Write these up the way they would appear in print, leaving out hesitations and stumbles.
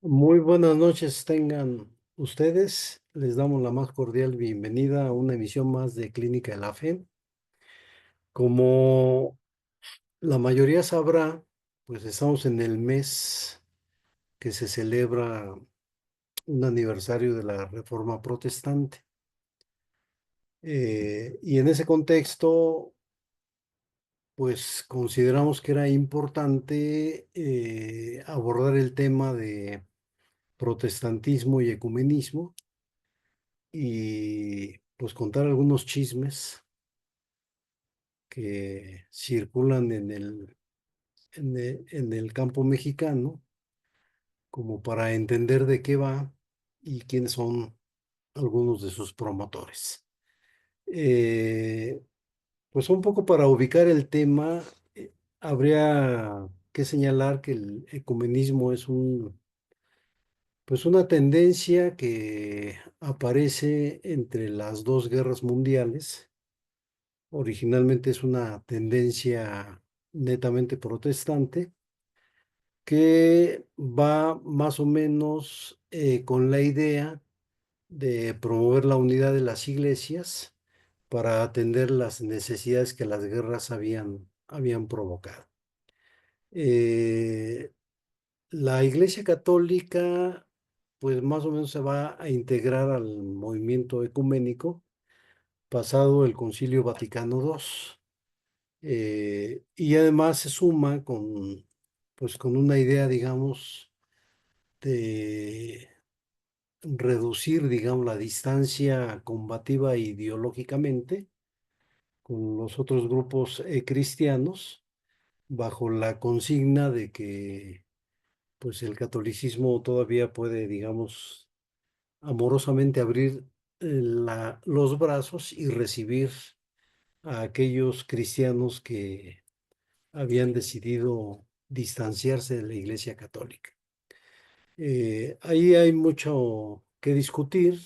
Muy buenas noches tengan ustedes. Les damos la más cordial bienvenida a una emisión más de Clínica de la Fe. Como la mayoría sabrá, pues estamos en el mes que se celebra un aniversario de la Reforma Protestante. Y en ese contexto, pues consideramos que era importante abordar el tema de protestantismo y ecumenismo y pues contar algunos chismes que circulan en el campo mexicano, como para entender de qué va y quiénes son algunos de sus promotores. Eh, pues un poco para ubicar el tema, habría que señalar que el ecumenismo es pues una tendencia que aparece entre las dos guerras mundiales. Originalmente es una tendencia netamente protestante que va más o menos con la idea de promover la unidad de las iglesias para atender las necesidades que las guerras habían provocado. Eh, la Iglesia Católica, pues más o menos se va a integrar al movimiento ecuménico pasado el Concilio Vaticano II. Y además se suma pues, con una idea, digamos, de reducir, digamos, la distancia combativa ideológicamente con los otros grupos cristianos, bajo la consigna de que, pues, el catolicismo todavía puede, digamos, amorosamente abrir los brazos y recibir a aquellos cristianos que habían decidido distanciarse de la Iglesia Católica. Ahí hay mucho que discutir,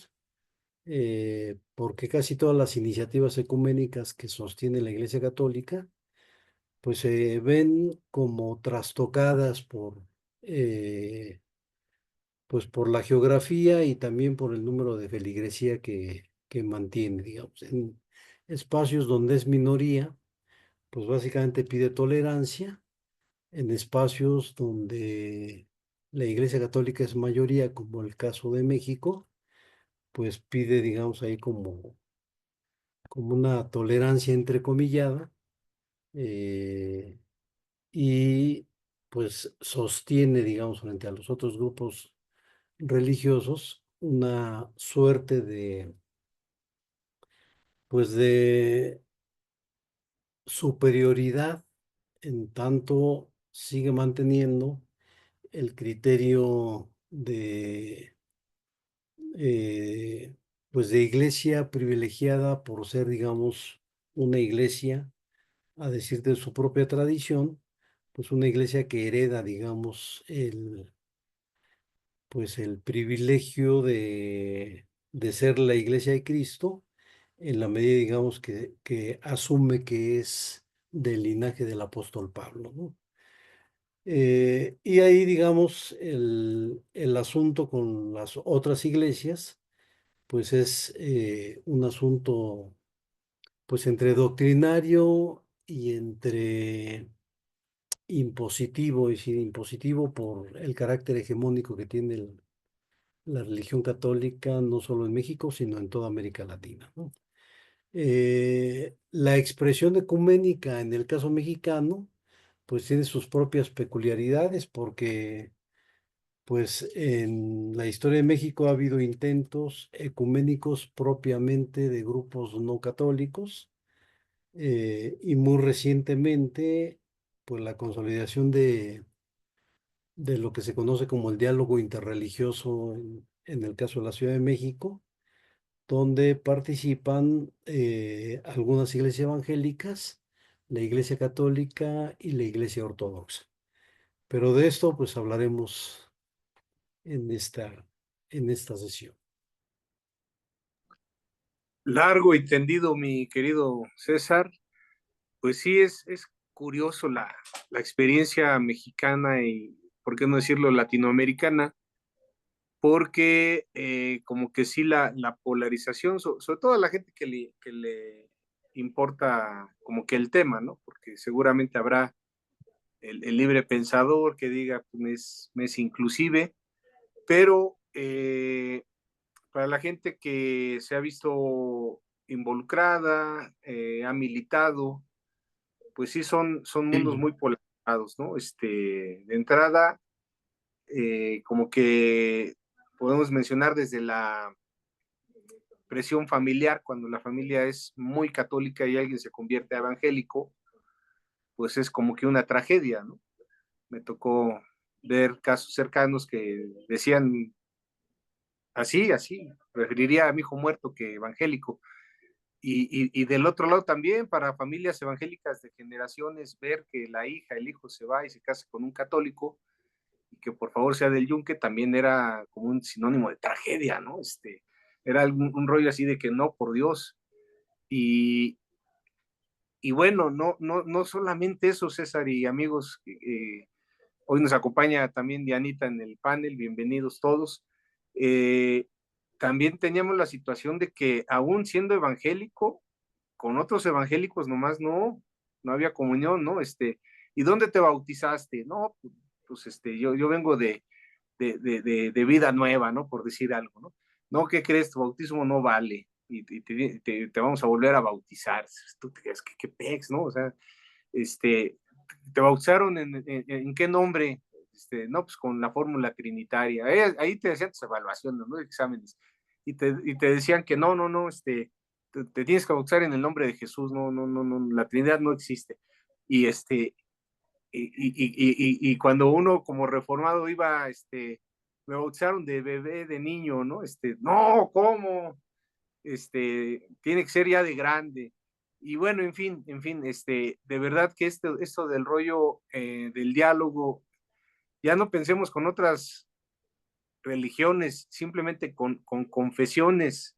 porque casi todas las iniciativas ecuménicas que sostiene la Iglesia Católica, pues se ven como trastocadas pues por la geografía y también por el número de feligresía que mantiene, digamos. En espacios donde es minoría, pues básicamente pide tolerancia. En espacios donde la Iglesia Católica es mayoría, como el caso de México, pues pide, digamos, ahí como una tolerancia entrecomillada, eh, y pues sostiene, digamos, frente a los otros grupos religiosos una suerte pues de superioridad, en tanto sigue manteniendo el criterio eh, pues de iglesia privilegiada por ser, digamos, una iglesia, a decir de su propia tradición, pues una iglesia que hereda, digamos, pues el privilegio de ser la iglesia de Cristo, en la medida, digamos, que asume que es del linaje del apóstol Pablo, ¿no? Y ahí, digamos, el asunto con las otras iglesias pues es un asunto pues entre doctrinario y entre impositivo, es decir, impositivo por el carácter hegemónico que tiene la religión católica, no solo en México, sino en toda América Latina, ¿no? La expresión ecuménica en el caso mexicano, pues tiene sus propias peculiaridades porque pues en la historia de México ha habido intentos ecuménicos propiamente de grupos no católicos, y muy recientemente pues la consolidación de lo que se conoce como el diálogo interreligioso en el caso de la Ciudad de México, donde participan algunas iglesias evangélicas, la Iglesia Católica y la Iglesia Ortodoxa. Pero de esto pues hablaremos en esta sesión. Largo y tendido, mi querido César. Pues sí, es curioso la experiencia mexicana y, por qué no decirlo, latinoamericana, porque como que sí la polarización, sobre todo a la gente que le importa como que el tema, ¿no? Porque seguramente habrá el libre pensador que diga, pues, me es inclusive, pero para la gente que se ha visto involucrada, ha militado, pues sí son mundos muy polarizados, ¿no? De entrada, como que podemos mencionar desde la presión familiar, cuando la familia es muy católica y alguien se convierte a evangélico, pues es como que una tragedia, ¿no? Me tocó ver casos cercanos que decían así, preferiría a mi hijo muerto que evangélico. Y del otro lado también, para familias evangélicas de generaciones, ver que la hija, el hijo se va y se casa con un católico y que por favor sea del yunque, también era como un sinónimo de tragedia, ¿no? Era un rollo así de que no, por Dios. Y, y bueno, no solamente eso, César y amigos, hoy nos acompaña también Dianita en el panel, bienvenidos todos. Eh, También teníamos la situación de que aún siendo evangélico, con otros evangélicos nomás no había comunión, ¿no? ¿Y dónde te bautizaste? No, pues yo vengo de vida nueva, ¿no? Por decir algo, ¿no? No, ¿qué crees? Tu bautismo no vale y te vamos a volver a bautizar. Tú te crees que qué pex, ¿no? O sea, te bautizaron en qué nombre, no, pues con la fórmula trinitaria. Ahí te decían tus evaluaciones, ¿no? Exámenes. Y te decían que no, te tienes que bautizar en el nombre de Jesús, no, la Trinidad no existe. Y y cuando uno como reformado iba, me bautizaron de bebé, de niño, ¿no? No, ¿cómo? Tiene que ser ya de grande. Y bueno, en fin, de verdad que esto del rollo del diálogo, ya no pensemos con otras religiones, simplemente con confesiones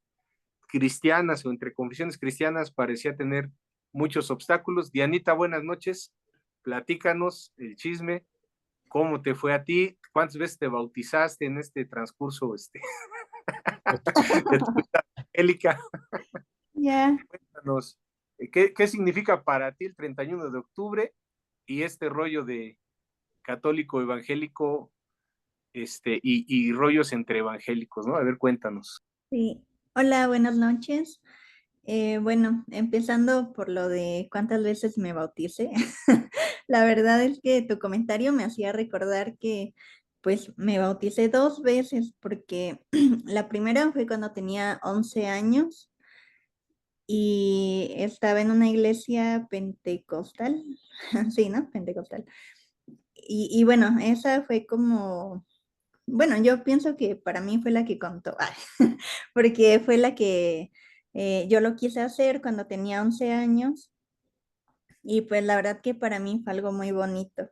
cristianas o entre confesiones cristianas parecía tener muchos obstáculos. Dianita, buenas noches, platícanos el chisme, cómo te fue a ti, cuántas veces te bautizaste en este transcurso de tu vida angélica. Ya, Cuéntanos, qué significa para ti el 31 de octubre y este rollo de católico evangélico y rollos entre evangélicos, ¿no? A ver, cuéntanos. sí. Hola, buenas noches. Bueno, empezando por lo de cuántas veces me bauticé. La verdad es que tu comentario me hacía recordar que pues me bauticé dos veces porque la primera fue cuando tenía 11 años y estaba en una iglesia pentecostal. Sí, ¿no? Pentecostal. Y bueno, esa fue como, bueno, yo pienso que para mí fue la que contó, porque fue la que yo lo quise hacer cuando tenía 11 años y pues la verdad que para mí fue algo muy bonito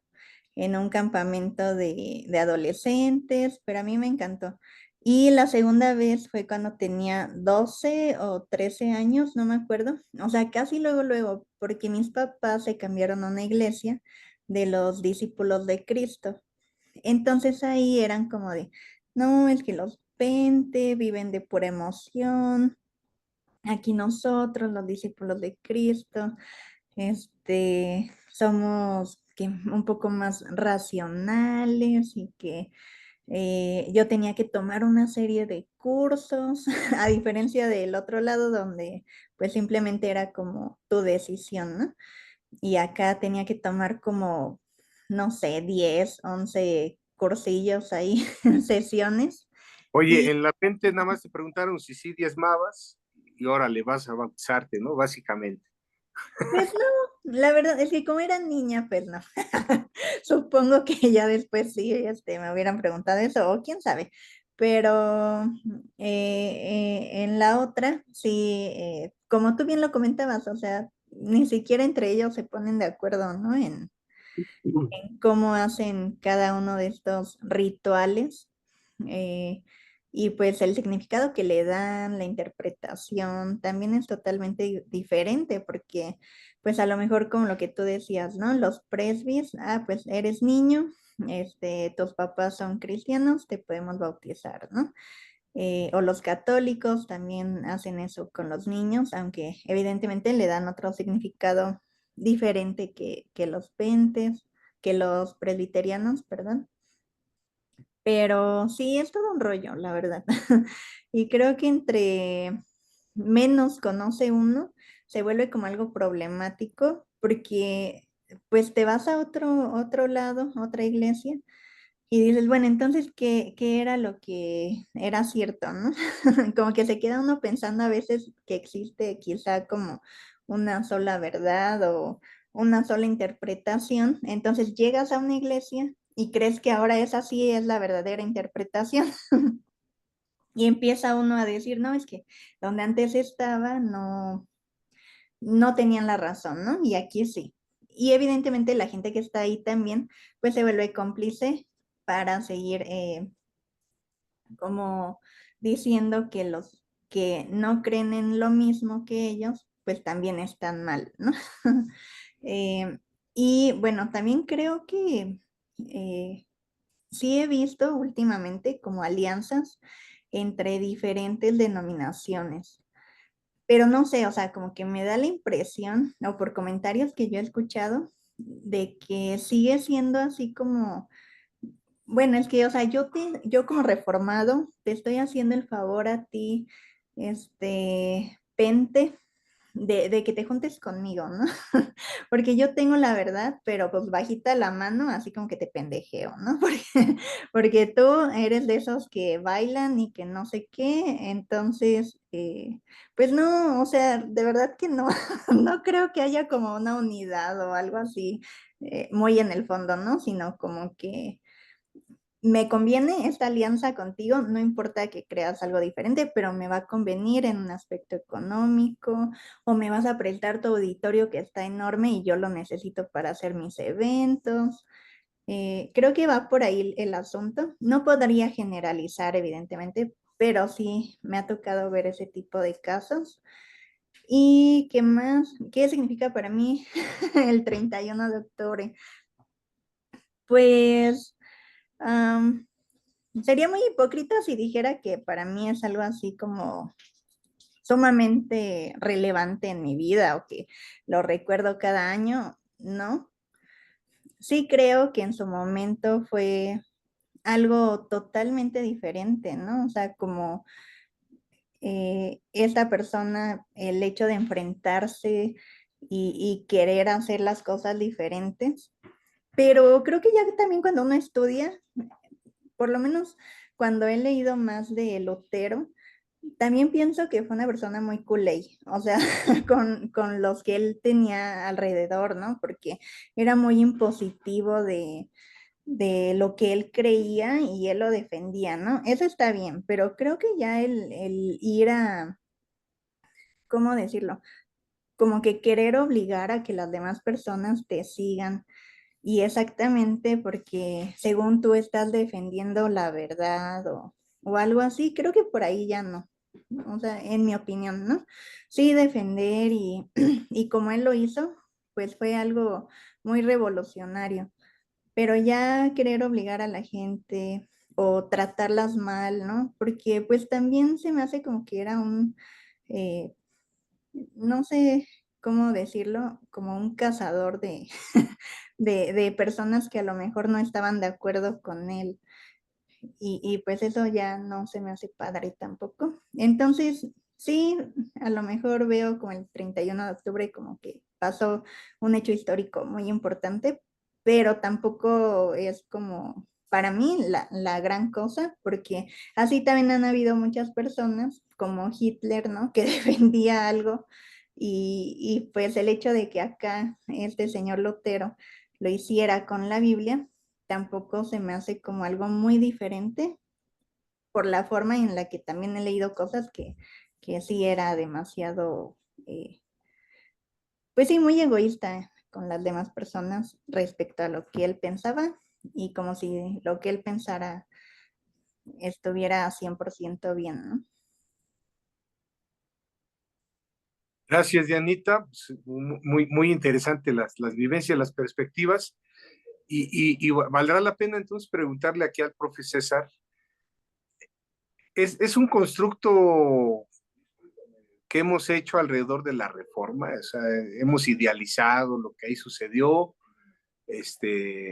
en un campamento de adolescentes, pero a mí me encantó. Y la segunda vez fue cuando tenía 12 o 13 años, no me acuerdo. O sea, casi luego, porque mis papás se cambiaron a una iglesia de los discípulos de Cristo. Entonces ahí eran como de, no, es que los 20 viven de pura emoción, aquí nosotros, los discípulos de Cristo, somos que un poco más racionales y que yo tenía que tomar una serie de cursos, a diferencia del otro lado donde pues simplemente era como tu decisión, ¿no? Y acá tenía que tomar como, no sé, 10 11 cursillos ahí, sesiones. Oye, Y en la mente nada más te preguntaron si sí diezmabas y ahora le vas a bautizarte, ¿no? Básicamente. pues no, la verdad es que como era niña, pues no. Supongo que ya después sí, me hubieran preguntado eso, o quién sabe. Pero en la otra, sí, como tú bien lo comentabas, o sea, ni siquiera entre ellos se ponen de acuerdo, ¿no? En cómo hacen cada uno de estos rituales. Eh, Y pues el significado que le dan, la interpretación, también es totalmente diferente, porque pues a lo mejor como lo que tú decías, ¿no? Los presbis, pues eres niño, tus papás son cristianos, te podemos bautizar, ¿no? O los católicos también hacen eso con los niños, aunque evidentemente le dan otro significado diferente que los pentes, que los presbiterianos, perdón. Pero sí, es todo un rollo, la verdad. Y creo que entre menos conoce uno, se vuelve como algo problemático, porque pues te vas a otro lado, otra iglesia, y dices, bueno, entonces, ¿qué era lo que era cierto, no? Como que se queda uno pensando a veces que existe quizá como una sola verdad o una sola interpretación. Entonces llegas a una iglesia y crees que ahora esa sí es la verdadera interpretación. Y empieza uno a decir, no, es que donde antes estaba no tenían la razón, ¿no? Y aquí sí. Y evidentemente la gente que está ahí también, pues se vuelve cómplice para seguir como diciendo que los que no creen en lo mismo que ellos, pues también están mal, ¿no? Eh, y bueno, también creo que sí he visto últimamente como alianzas entre diferentes denominaciones, pero no sé, o sea, como que me da la impresión, o por comentarios que yo he escuchado, de que sigue siendo así como, bueno, es que, o sea, yo como reformado te estoy haciendo el favor a ti, Pente, de que te juntes conmigo, ¿no? Porque yo tengo la verdad, pero pues bajita la mano, así como que te pendejeo, ¿no? Porque tú eres de esos que bailan y que no sé qué, entonces, pues no, o sea, de verdad que no, no creo que haya como una unidad o algo así, muy en el fondo, ¿no? Sino como que me conviene esta alianza contigo, no importa que creas algo diferente, pero me va a convenir en un aspecto económico o me vas a prestar tu auditorio que está enorme y yo lo necesito para hacer mis eventos. Creo que va por ahí el asunto. No podría generalizar, evidentemente, pero sí me ha tocado ver ese tipo de casos. ¿Y qué más? ¿Qué significa para mí el 31 de octubre? Pues... um, sería muy hipócrita si dijera que para mí es algo así como sumamente relevante en mi vida o que lo recuerdo cada año, ¿no? Sí creo que en su momento fue algo totalmente diferente, ¿no? O sea, como esta persona, el hecho de enfrentarse y querer hacer las cosas diferentes, pero creo que ya también cuando uno estudia, por lo menos cuando he leído más de Lutero, también pienso que fue una persona muy culé, o sea, con los que él tenía alrededor, ¿no? Porque era muy impositivo de lo que él creía y él lo defendía, ¿no? Eso está bien, pero creo que ya el ir a, ¿cómo decirlo? Como que querer obligar a que las demás personas te sigan y exactamente porque según tú estás defendiendo la verdad o algo así, creo que por ahí ya no. O sea, en mi opinión, ¿no? Sí, defender y como él lo hizo, pues fue algo muy revolucionario. Pero ya querer obligar a la gente o tratarlas mal, ¿no? Porque pues también se me hace como que era eh, no sé cómo decirlo, como un cazador de personas que a lo mejor no estaban de acuerdo con él. Y pues eso ya no se me hace padre tampoco. Entonces, sí, a lo mejor veo como el 31 de octubre como que pasó un hecho histórico muy importante, pero tampoco es como para mí la gran cosa, porque así también han habido muchas personas como Hitler, ¿no? Que defendía algo y pues el hecho de que acá este señor Lutero lo hiciera con la Biblia, tampoco se me hace como algo muy diferente por la forma en la que también he leído cosas que sí era demasiado, eh, pues sí, muy egoísta con las demás personas respecto a lo que él pensaba y como si lo que él pensara estuviera 100% bien, ¿no? Gracias, Dianita. Pues, muy, muy interesante las vivencias, las perspectivas. Y valdrá la pena entonces preguntarle aquí al profe César. Es un constructo que hemos hecho alrededor de la reforma, o sea, hemos idealizado lo que ahí sucedió.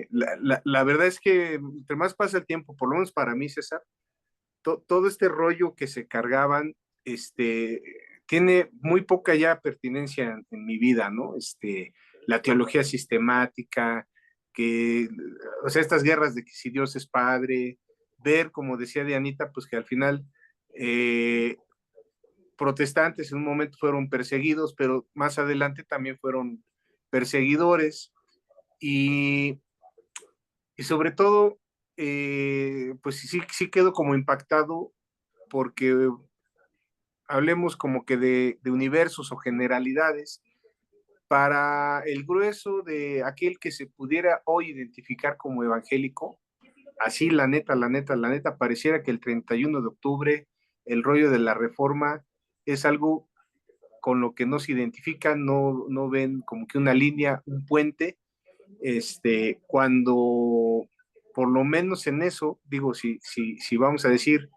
La verdad es que entre más pasa el tiempo, por lo menos para mí, César, todo este rollo que se cargaban, este, tiene muy poca ya pertinencia en mi vida, ¿no? La teología sistemática, que, o sea, estas guerras de que si Dios es padre, ver, como decía Dianita, pues que al final protestantes en un momento fueron perseguidos, pero más adelante también fueron perseguidores y, y sobre todo, pues sí quedo como impactado porque hablemos como que de universos o generalidades, para el grueso de aquel que se pudiera hoy identificar como evangélico, así la neta, pareciera que el 31 de octubre, el rollo de la reforma es algo con lo que no se identifican, no ven como que una línea, un puente, cuando por lo menos en eso, digo, si vamos a decir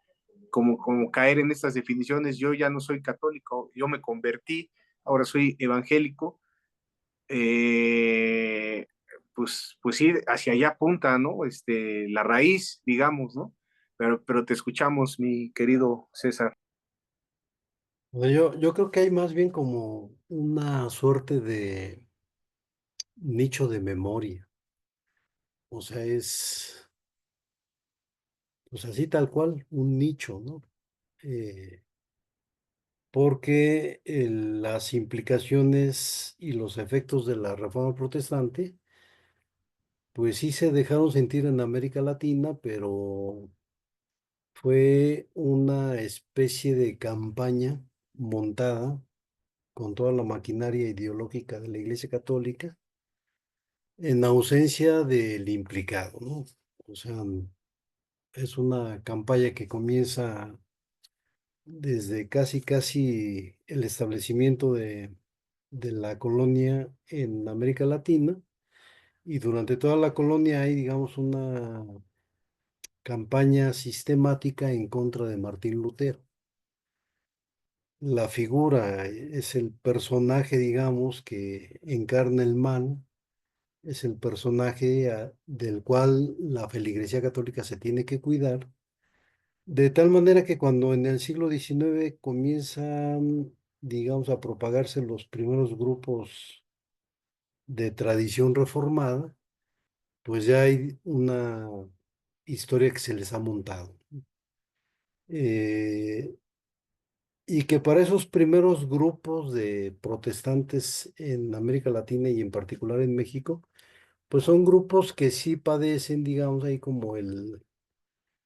como caer en estas definiciones, yo ya no soy católico, yo me convertí, ahora soy evangélico, eh, pues sí, hacia allá apunta, ¿no? La raíz, digamos, ¿no? Pero te escuchamos, mi querido César. Yo creo que hay más bien como una suerte de nicho de memoria. O sea, es, pues así tal cual, un nicho, ¿no? Eh, Porque las implicaciones y los efectos de la reforma protestante, pues sí se dejaron sentir en América Latina, pero fue una especie de campaña montada con toda la maquinaria ideológica de la Iglesia Católica en ausencia del implicado, ¿no? O sea, es una campaña que comienza desde casi el establecimiento de la colonia en América Latina, y durante toda la colonia hay, digamos, una campaña sistemática en contra de Martín Lutero. La figura es el personaje, digamos, que encarna el mal, es el personaje del cual la feligresía católica se tiene que cuidar, de tal manera que cuando en el siglo XIX comienzan, digamos, a propagarse los primeros grupos de tradición reformada, pues ya hay una historia que se les ha montado. Eh, y que para esos primeros grupos de protestantes en América Latina y en particular en México, pues son grupos que sí padecen, digamos, ahí como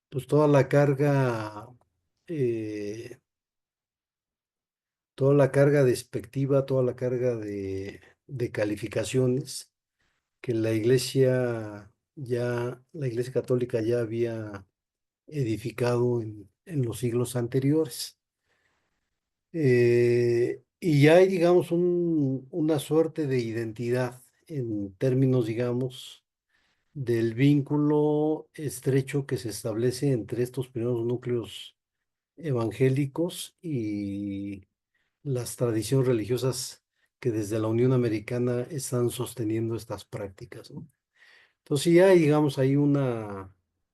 pues eh, toda la carga despectiva, toda la carga de calificaciones que la Iglesia Católica ya había edificado en los siglos anteriores. Y ya hay, digamos, una suerte de identidad en términos, digamos, del vínculo estrecho que se establece entre estos primeros núcleos evangélicos y las tradiciones religiosas que desde la Unión Americana están sosteniendo estas prácticas, ¿no? Entonces sí hay, digamos, ahí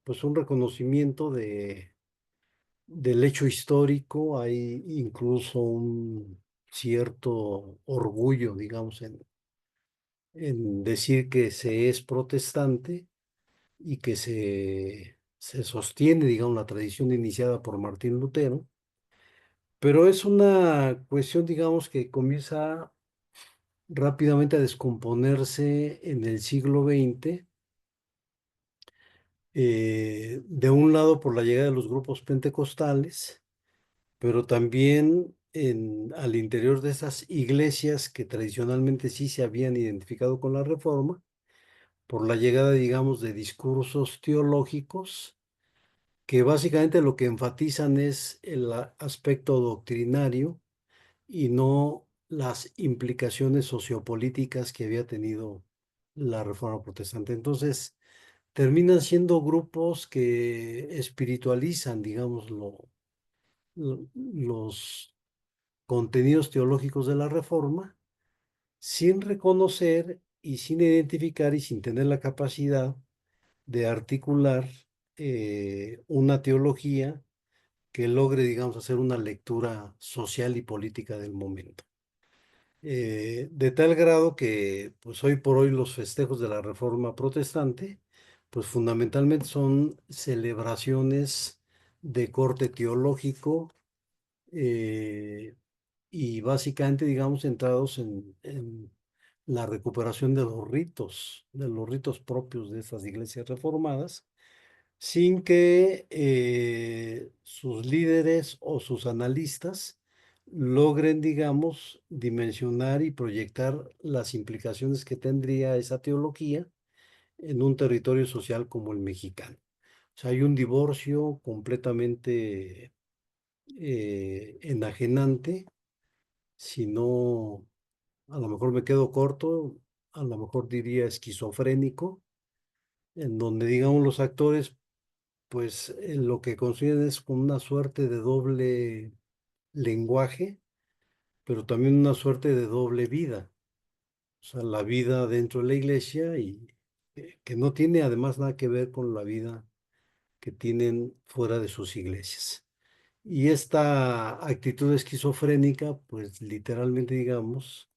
pues un reconocimiento del hecho histórico, hay incluso un cierto orgullo, digamos, en decir que se es protestante y que se sostiene, digamos, la tradición iniciada por Martín Lutero, pero es una cuestión, digamos, que comienza rápidamente a descomponerse en el siglo XX, de un lado por la llegada de los grupos pentecostales, pero también al interior de esas iglesias que tradicionalmente sí se habían identificado con la Reforma, por la llegada, digamos, de discursos teológicos que básicamente lo que enfatizan es el aspecto doctrinario y no las implicaciones sociopolíticas que había tenido la Reforma Protestante. Entonces, terminan siendo grupos que espiritualizan, digamos, los contenidos teológicos de la Reforma sin reconocer y sin identificar y sin tener la capacidad de articular una teología que logre, digamos, hacer una lectura social y política del momento. De tal grado que, pues hoy por hoy los festejos de la Reforma Protestante, pues fundamentalmente son celebraciones de corte teológico, y básicamente, digamos, centrados en la recuperación de los ritos propios de estas iglesias reformadas, sin que sus líderes o sus analistas logren, digamos, dimensionar y proyectar las implicaciones que tendría esa teología en un territorio social como el mexicano. O sea, hay un divorcio completamente enajenante. Si no, a lo mejor me quedo corto, a lo mejor diría esquizofrénico, en donde, digamos, los actores pues lo que construyen es como una suerte de doble lenguaje, pero también una suerte de doble vida. O sea, la vida dentro de la iglesia y que no tiene además nada que ver con la vida que tienen fuera de sus iglesias. Y esta actitud esquizofrénica, pues literalmente digamos,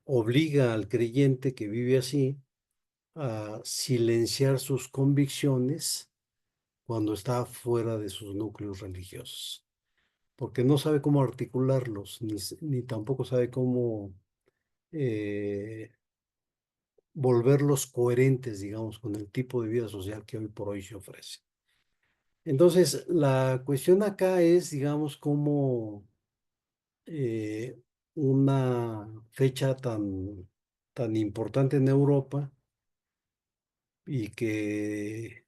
obliga al creyente que vive así a silenciar sus convicciones cuando está fuera de sus núcleos religiosos, porque no sabe cómo articularlos, ni tampoco sabe cómo eh, volverlos coherentes, digamos, con el tipo de vida social que hoy por hoy se ofrece. Entonces, la cuestión acá es, digamos, cómo eh, una fecha tan importante en Europa y que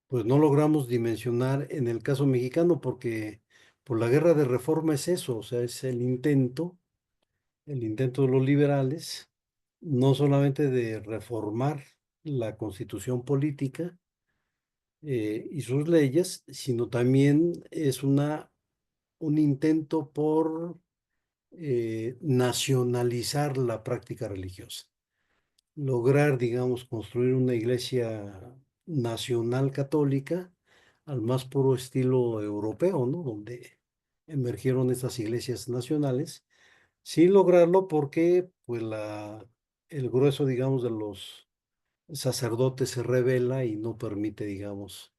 pues no logramos dimensionar en el caso mexicano porque por la guerra de reforma es eso, o sea, es el intento de los liberales, no solamente de reformar la constitución política y sus leyes, sino también es un intento por nacionalizar la práctica religiosa, lograr, digamos, construir una iglesia nacional católica al más puro estilo europeo, ¿no? Donde emergieron estas iglesias nacionales, sin lograrlo porque, pues, el grueso, digamos, de los sacerdotes se rebela y no permite, digamos,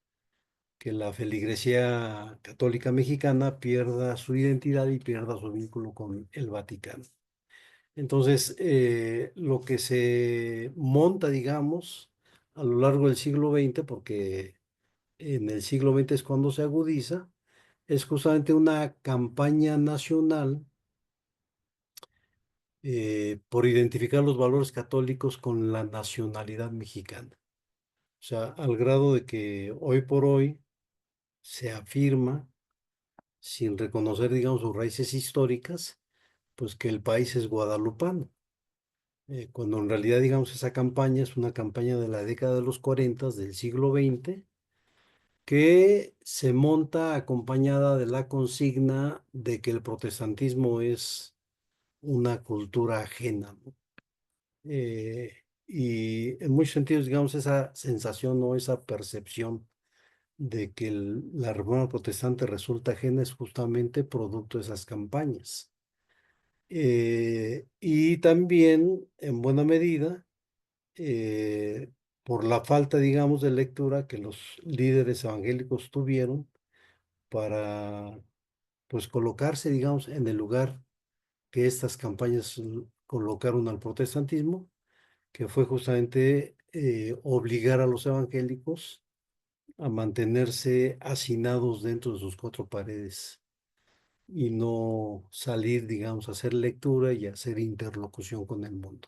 que la feligresía católica mexicana pierda su identidad y pierda su vínculo con el Vaticano. Entonces, lo que se monta, digamos, a lo largo del siglo XX, porque en el siglo XX es cuando se agudiza, es justamente una campaña nacional por identificar los valores católicos con la nacionalidad mexicana. O sea, al grado de que hoy por hoy se afirma, sin reconocer, digamos, sus raíces históricas, pues que el país es guadalupano. Cuando en realidad, digamos, esa campaña es una campaña de la década de los 40 del siglo XX, que se monta acompañada de la consigna de que el protestantismo es una cultura ajena, ¿no? Y en muchos sentidos, digamos, esa sensación o esa percepción de que la reforma protestante resulta ajena es justamente producto de esas campañas. Y también, en buena medida, eh, por la falta, digamos, de lectura que los líderes evangélicos tuvieron para, pues, colocarse, digamos, en el lugar que estas campañas colocaron al protestantismo, que fue justamente obligar a los evangélicos a mantenerse hacinados dentro de sus cuatro paredes y no salir, digamos, a hacer lectura y a hacer interlocución con el mundo.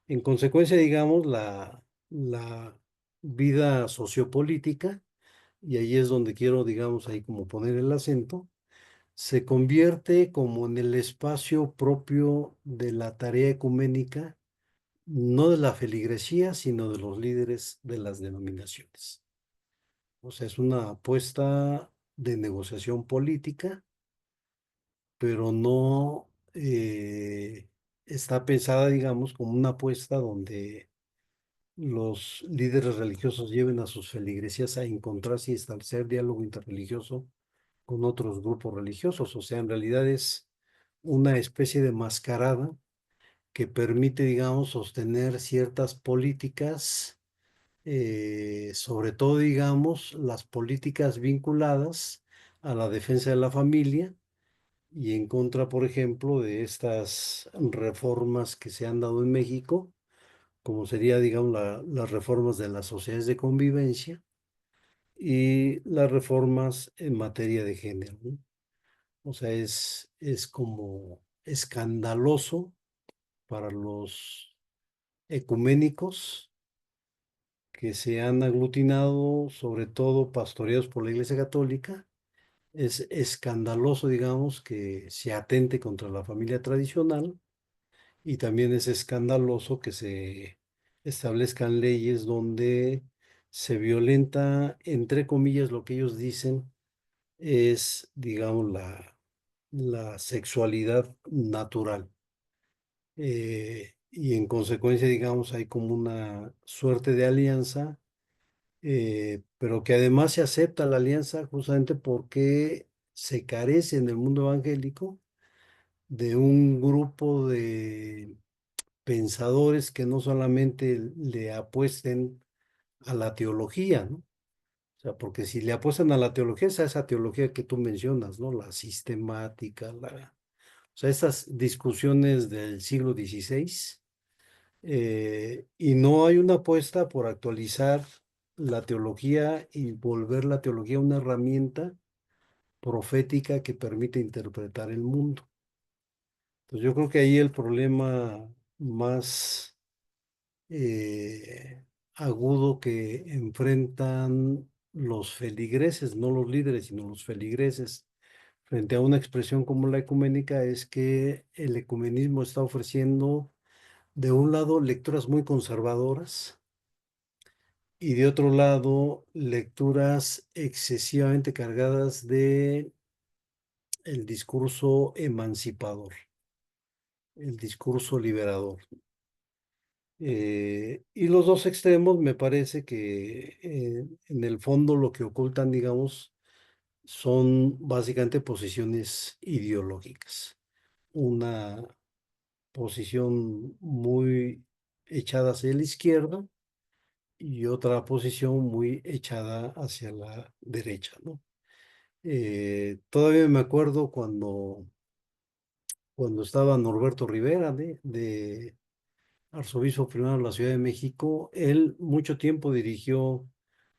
En consecuencia, digamos, la vida sociopolítica y ahí es donde quiero, digamos, ahí como poner el acento, se convierte como en el espacio propio de la tarea ecuménica, no de la feligresía, sino de los líderes de las denominaciones. O sea, es una apuesta de negociación política, pero no está pensada, digamos, como una apuesta donde los líderes religiosos lleven a sus feligresías a encontrarse y establecer diálogo interreligioso con otros grupos religiosos. O sea, en realidad es una especie de mascarada que permite, digamos, sostener ciertas políticas, sobre todo, digamos, las políticas vinculadas a la defensa de la familia y en contra, por ejemplo, de estas reformas que se han dado en México, como sería, digamos, las reformas de las sociedades de convivencia y las reformas en materia de género, ¿no? O sea, es como escandaloso para los ecuménicos que se han aglutinado, sobre todo pastoreados por la Iglesia Católica. Es escandaloso, digamos, que se atente contra la familia tradicional y también es escandaloso que se establezcan leyes donde se violenta, entre comillas, lo que ellos dicen es, digamos, la sexualidad natural. Y en consecuencia, digamos, hay como una suerte de alianza, pero que además se acepta la alianza justamente porque se carece en el mundo evangélico de un grupo de pensadores que no solamente le apuesten a la teología, ¿no? O sea, porque si le apuestan a la teología, es a esa teología que tú mencionas, ¿no? La sistemática, o sea, estas discusiones del siglo XVI, y no hay una apuesta por actualizar la teología y volver la teología una herramienta profética que permite interpretar el mundo. Entonces yo creo que ahí el problema más agudo que enfrentan los feligreses, no los líderes, sino los feligreses, frente a una expresión como la ecuménica, es que el ecumenismo está ofreciendo, de un lado, lecturas muy conservadoras y de otro lado, lecturas excesivamente cargadas de el discurso emancipador, el discurso liberador. Y los dos extremos me parece que en el fondo lo que ocultan, digamos, son básicamente posiciones ideológicas. Una posición muy echada hacia la izquierda y otra posición muy echada hacia la derecha, ¿no? Todavía me acuerdo cuando estaba Norberto Rivera de arzobispo primero de la Ciudad de México. Él mucho tiempo dirigió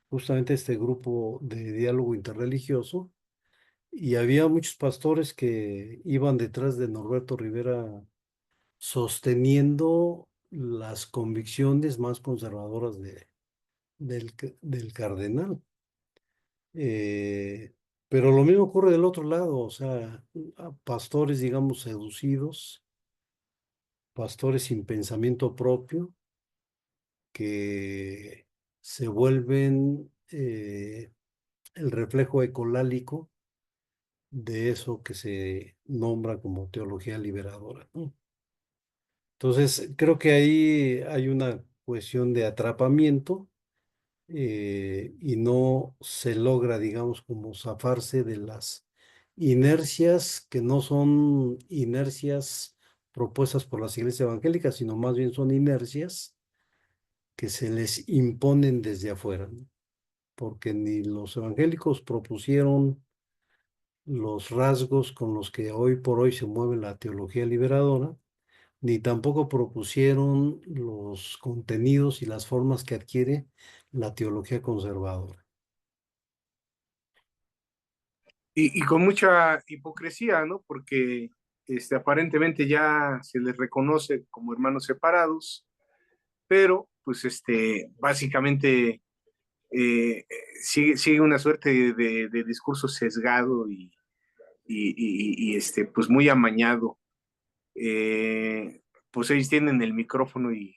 justamente este grupo de diálogo interreligioso y había muchos pastores que iban detrás de Norberto Rivera sosteniendo las convicciones más conservadoras del cardenal. Eh, pero lo mismo ocurre del otro lado, o sea, a pastores, digamos, seducidos, pastores sin pensamiento propio, que se vuelven el reflejo ecolálico de eso que se nombra como teología liberadora, ¿no? Entonces, creo que ahí hay una cuestión de atrapamiento, y no se logra, digamos, como zafarse de las inercias que no son inercias propuestas por las iglesias evangélicas, sino más bien son inercias que se les imponen desde afuera, ¿no? Porque ni los evangélicos propusieron los rasgos con los que hoy por hoy se mueve la teología liberadora, ni tampoco propusieron los contenidos y las formas que adquiere la teología conservadora. Y con mucha hipocresía, ¿no? Porque aparentemente ya se les reconoce como hermanos separados, pero pues básicamente sigue una suerte de discurso sesgado pues muy amañado. Pues ellos tienen el micrófono y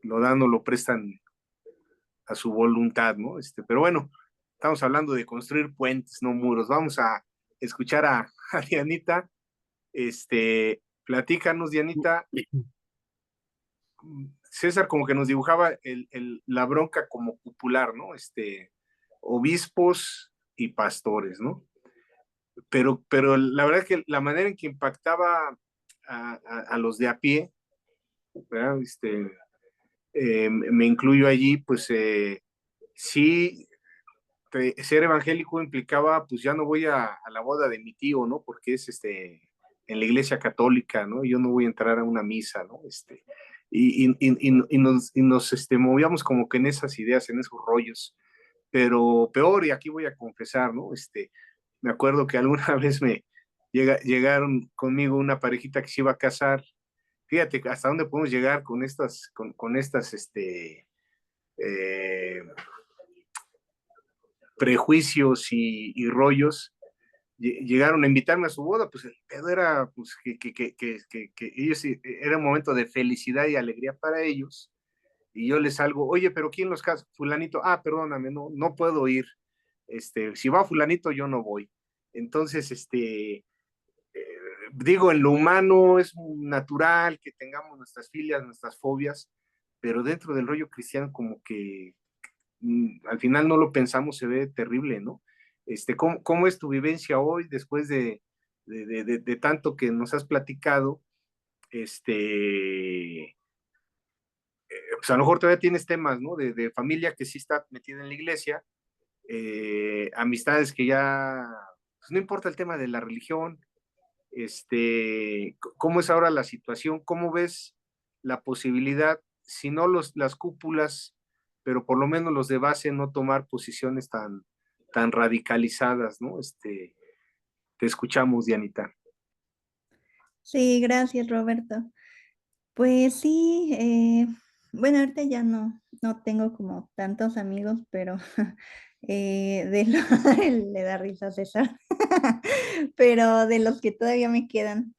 lo dan o lo prestan a su voluntad, ¿no? Pero bueno, estamos hablando de construir puentes, no muros. Vamos a escuchar a Dianita. Platícanos, Dianita. César como que nos dibujaba la bronca como popular, ¿no? Obispos y pastores, ¿no? Pero la verdad que la manera en que impactaba a los de a pie, ¿verdad? Me incluyo allí, pues sí, ser evangélico implicaba, pues ya no voy a la boda de mi tío, ¿no? Porque es en la iglesia católica, ¿no? Yo no voy a entrar a una misa, ¿no? Y nos movíamos como que en esas ideas, en esos rollos. Pero peor, y aquí voy a confesar, ¿no? Me acuerdo que alguna vez llegaron conmigo una parejita que se iba a casar. Fíjate hasta dónde podemos llegar con estas eh, prejuicios y rollos. Llegaron a invitarme a su boda, pues el pedo era pues, que ellos, era un momento de felicidad y alegría para ellos, y yo les salgo, oye, pero ¿quién los casa? Fulanito, perdóname, no puedo ir, si va fulanito yo no voy. Entonces, digo, en lo humano es natural que tengamos nuestras filias, nuestras fobias, pero dentro del rollo cristiano como que al final no lo pensamos, se ve terrible, ¿no? ¿Cómo es tu vivencia hoy después de tanto que nos has platicado? Pues a lo mejor todavía tienes temas, ¿no? De familia que sí está metida en la iglesia, amistades que ya, pues no importa el tema de la religión. ¿Cómo es ahora la situación? ¿Cómo ves la posibilidad, si no las cúpulas, pero por lo menos los de base, no tomar posiciones tan radicalizadas, ¿no? Te escuchamos, Dianita. Sí, gracias, Roberto. Pues sí, bueno, ahorita ya no tengo como tantos amigos, pero le da risa a César, pero de los que todavía me quedan,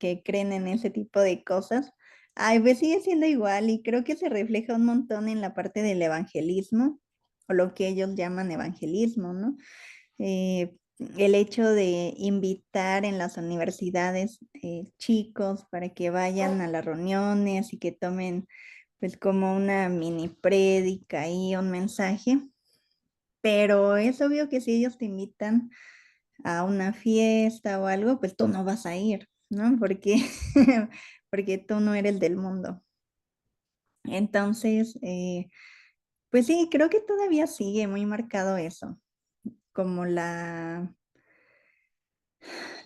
que creen en ese tipo de cosas, ay, pues sigue siendo igual y creo que se refleja un montón en la parte del evangelismo, o lo que ellos llaman evangelismo, ¿no? El hecho de invitar en las universidades chicos para que vayan a las reuniones y que tomen pues como una mini prédica y un mensaje, pero es obvio que si ellos te invitan a una fiesta o algo, pues tú no vas a ir, ¿no? Porque, porque tú no eres del mundo. Entonces, pues sí, creo que todavía sigue muy marcado eso, como la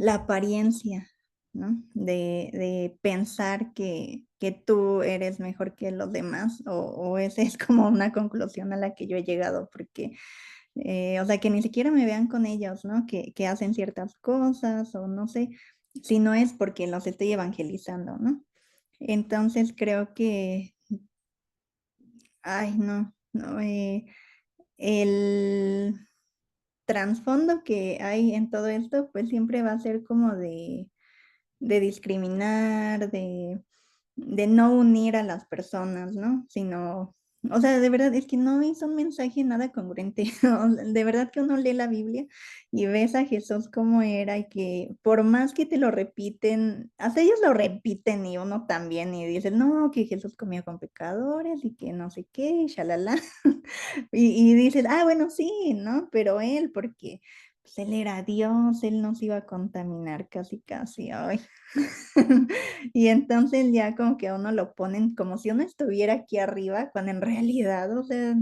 apariencia, ¿no? De pensar que tú eres mejor que los demás, o esa es como una conclusión a la que yo he llegado, porque, o sea, que ni siquiera me vean con ellos, ¿no? Que hacen ciertas cosas, o no sé, si no es porque los estoy evangelizando, ¿no? Entonces creo que, ay, no, el trasfondo que hay en todo esto, pues siempre va a ser como de discriminar, de no unir a las personas, ¿no? Sino, o sea, de verdad, es que no es un mensaje nada congruente. De verdad que uno lee la Biblia y ves a Jesús como era y que por más que te lo repiten, hasta ellos lo repiten y uno también y dicen, no, que Jesús comió con pecadores y que no sé qué, y shalala. Y dices, bueno, sí, ¿no? Pero él, porque pues, él era Dios, él nos iba a contaminar casi, casi, ay. Y entonces ya como que a uno lo ponen como si uno estuviera aquí arriba, cuando en realidad, o sea,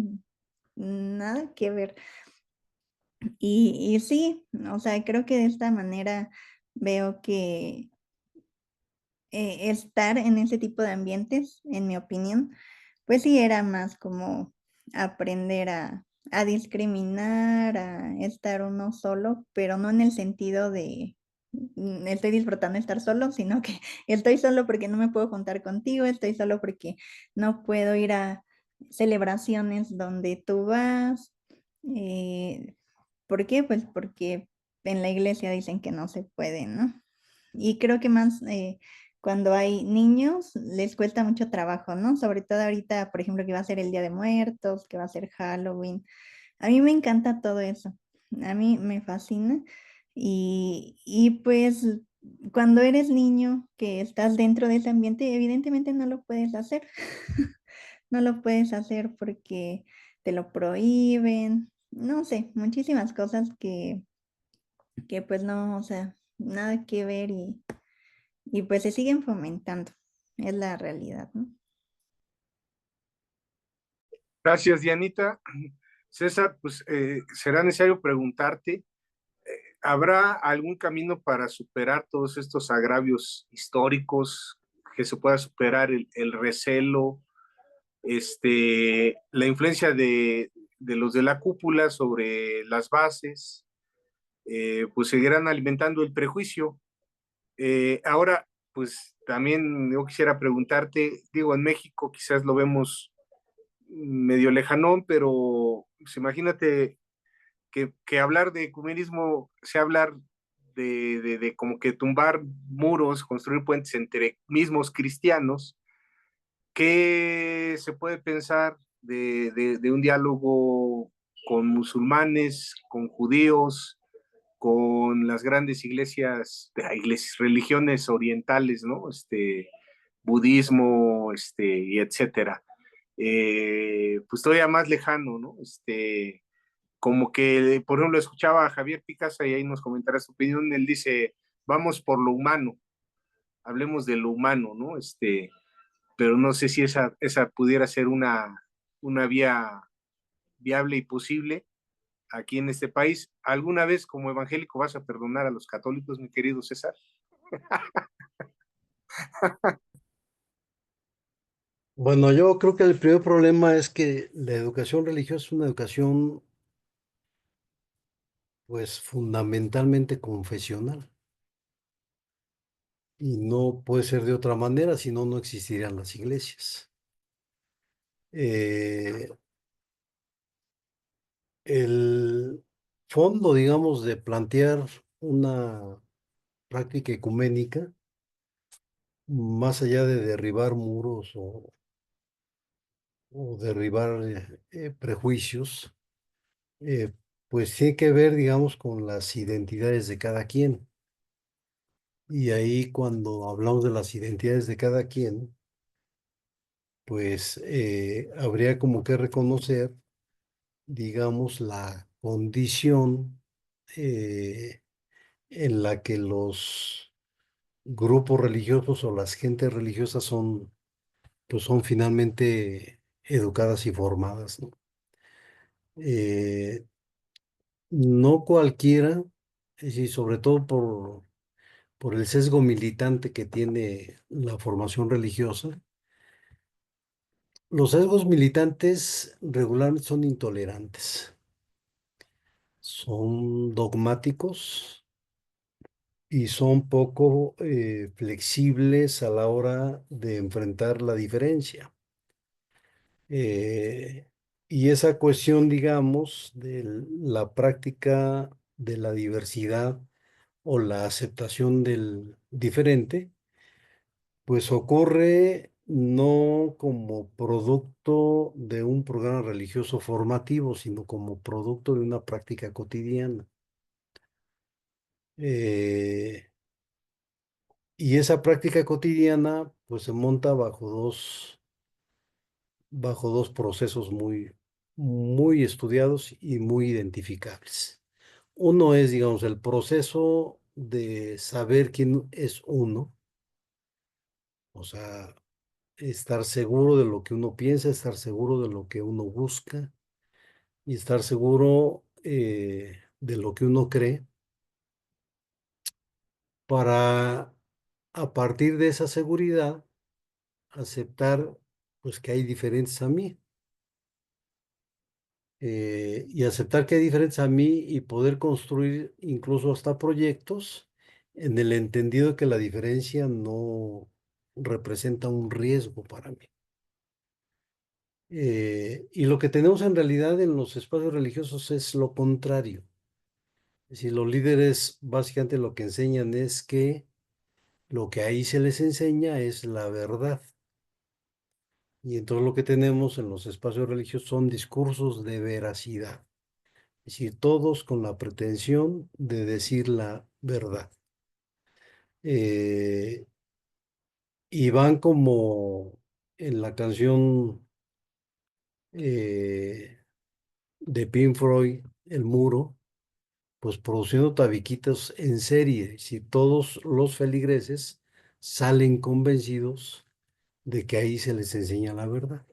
nada que ver. Y sí, o sea, creo que de esta manera veo que estar en ese tipo de ambientes, en mi opinión, pues sí era más como aprender a discriminar, a estar uno solo, pero no en el sentido de estoy disfrutando de estar solo, sino que estoy solo porque no me puedo juntar contigo, estoy solo porque no puedo ir a celebraciones donde tú vas, Eh, ¿Por qué? Pues porque en la iglesia dicen que no se puede, ¿no? Y creo que más cuando hay niños les cuesta mucho trabajo, ¿no? Sobre todo ahorita, por ejemplo, que va a ser el Día de Muertos, que va a ser Halloween. A mí me encanta todo eso. A mí me fascina. Y pues cuando eres niño que estás dentro de ese ambiente, evidentemente no lo puedes hacer. No lo puedes hacer porque te lo prohíben. No sé, muchísimas cosas que pues no, o sea, nada que ver y pues se siguen fomentando. Es la realidad, ¿no? Gracias, Dianita. César, pues será necesario preguntarte, ¿habrá algún camino para superar todos estos agravios históricos, que se pueda superar el recelo, la influencia de los de la cúpula sobre las bases? Pues seguirán alimentando el prejuicio. Ahora, pues también yo quisiera preguntarte, digo, en México quizás lo vemos medio lejanón, pero pues, imagínate que hablar de ecumenismo sea hablar de como que tumbar muros, construir puentes entre mismos cristianos. ¿Qué se puede pensar de un diálogo con musulmanes, con judíos, con las grandes iglesias, religiones orientales, ¿no? Budismo, y etcétera. Pues todavía más lejano, ¿no? Como que, por ejemplo, escuchaba a Javier Picasa y ahí nos comentará su opinión. Él dice, vamos por lo humano, hablemos de lo humano, ¿no? Pero no sé si esa pudiera ser una vía viable y posible aquí en este país. ¿Alguna vez como evangélico vas a perdonar a los católicos, mi querido César? Bueno, yo creo que el primer problema es que la educación religiosa es una educación, pues, fundamentalmente confesional y no puede ser de otra manera, si no, no existirían las iglesias. Eh, el fondo, digamos, de plantear una práctica ecuménica, más allá de derribar muros o derribar prejuicios, eh, pues tiene que ver, digamos, con las identidades de cada quien. Y ahí cuando hablamos de las identidades de cada quien, pues habría como que reconocer, digamos, la condición eh, en la que los grupos religiosos o las gentes religiosas son, pues son finalmente educadas y formadas, ¿no? Eh, no cualquiera, y sobre todo por el sesgo militante que tiene la formación religiosa. Los sesgos militantes regularmente son intolerantes, son dogmáticos y son poco flexibles a la hora de enfrentar la diferencia. Eh, y esa cuestión, digamos, de la práctica de la diversidad o la aceptación del diferente, pues ocurre no como producto de un programa religioso formativo, sino como producto de una práctica cotidiana. Eh, y esa práctica cotidiana, pues se monta bajo dos procesos muy estudiados y muy identificables. Uno es, digamos, el proceso de saber quién es uno, o sea, estar seguro de lo que uno piensa, estar seguro de lo que uno busca y estar seguro de lo que uno cree para, a partir de esa seguridad, aceptar pues que hay diferentes a mí, y aceptar que hay diferentes a mí y poder construir incluso hasta proyectos en el entendido de que la diferencia no representa un riesgo para mí. Y lo que tenemos en realidad en los espacios religiosos es lo contrario. Es decir, los líderes básicamente lo que enseñan es que lo que ahí se les enseña es la verdad. Y entonces lo que tenemos en los espacios religiosos son discursos de veracidad. Es decir, todos con la pretensión de decir la verdad. Eh, y van como en la canción eh, de Pink Floyd, El Muro, pues produciendo tabiquitos en serie. Si todos los feligreses salen convencidos de que ahí se les enseña la verdad.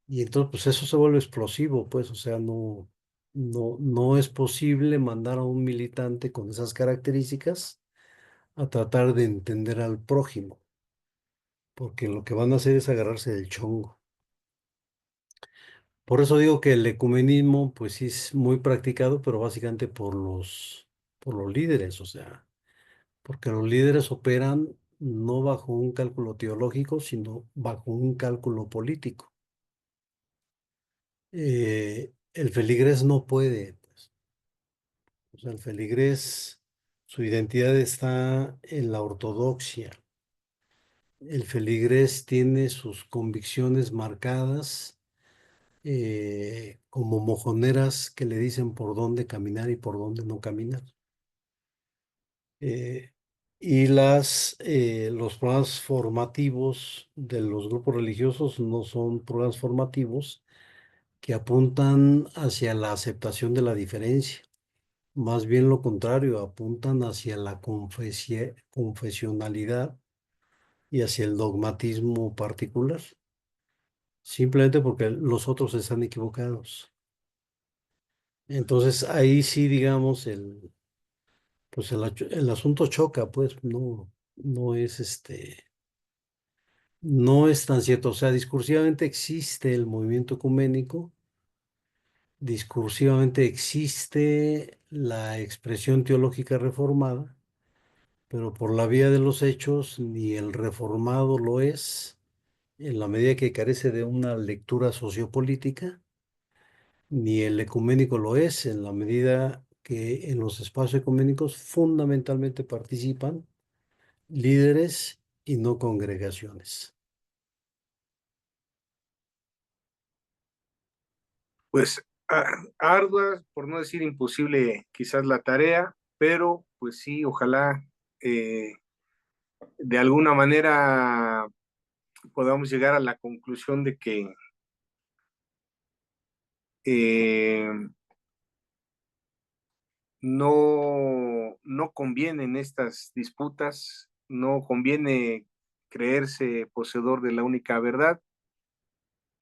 Y entonces, pues eso se vuelve explosivo, pues, o sea, no es posible mandar a un militante con esas características a tratar de entender al prójimo, porque lo que van a hacer es agarrarse del chongo. Por eso digo que el ecumenismo, pues sí es muy practicado, pero básicamente por los líderes, o sea, porque los líderes operan no bajo un cálculo teológico, sino bajo un cálculo político. El feligrés no puede, pues. O sea, el feligrés, su identidad está en la ortodoxia. El feligrés tiene sus convicciones marcadas como mojoneras que le dicen por dónde caminar y por dónde no caminar. Eh, y los programas formativos de los grupos religiosos no son programas formativos que apuntan hacia la aceptación de la diferencia. Más bien lo contrario, apuntan hacia la confesionalidad y hacia el dogmatismo particular, simplemente porque los otros están equivocados. Entonces ahí sí, digamos, pues el asunto choca, pues no es tan cierto. O sea, discursivamente existe el movimiento ecuménico, discursivamente existe la expresión teológica reformada, pero por la vía de los hechos ni el reformado lo es, en la medida que carece de una lectura sociopolítica, ni el ecuménico lo es, en la medida que en los espacios ecuménicos fundamentalmente participan líderes y no congregaciones. Pues ardua, por no decir imposible, quizás la tarea, pero pues sí, ojalá eh, de alguna manera podamos llegar a la conclusión de que eh, no convienen estas disputas, no conviene creerse poseedor de la única verdad.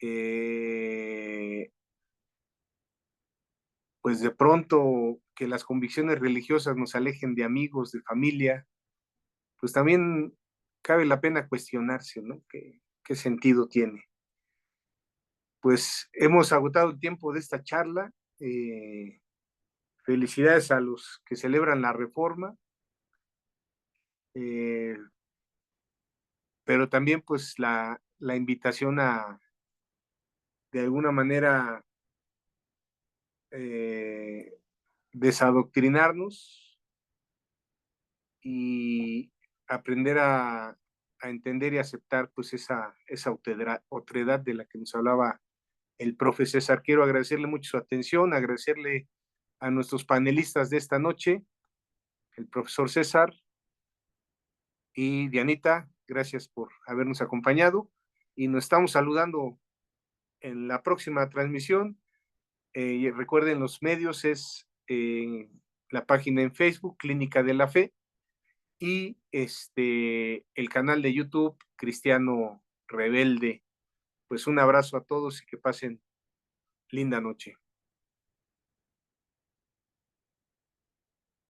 Eh, pues de pronto que las convicciones religiosas nos alejen de amigos, de familia, pues también cabe la pena cuestionarse, ¿no? ¿Qué sentido tiene? Pues hemos agotado el tiempo de esta charla. Felicidades a los que celebran la reforma, eh, pero también pues la invitación a, de alguna manera, eh, desadoctrinarnos y aprender a entender y aceptar pues esa otredad de la que nos hablaba el profe César. Quiero agradecerle mucho su atención, agradecerle a nuestros panelistas de esta noche, el profesor César y Dianita, gracias por habernos acompañado y nos estamos saludando en la próxima transmisión. Y recuerden, los medios es la página en Facebook, Clínica de la Fe, y el canal de YouTube, Cristiano Rebelde. Pues un abrazo a todos y que pasen linda noche.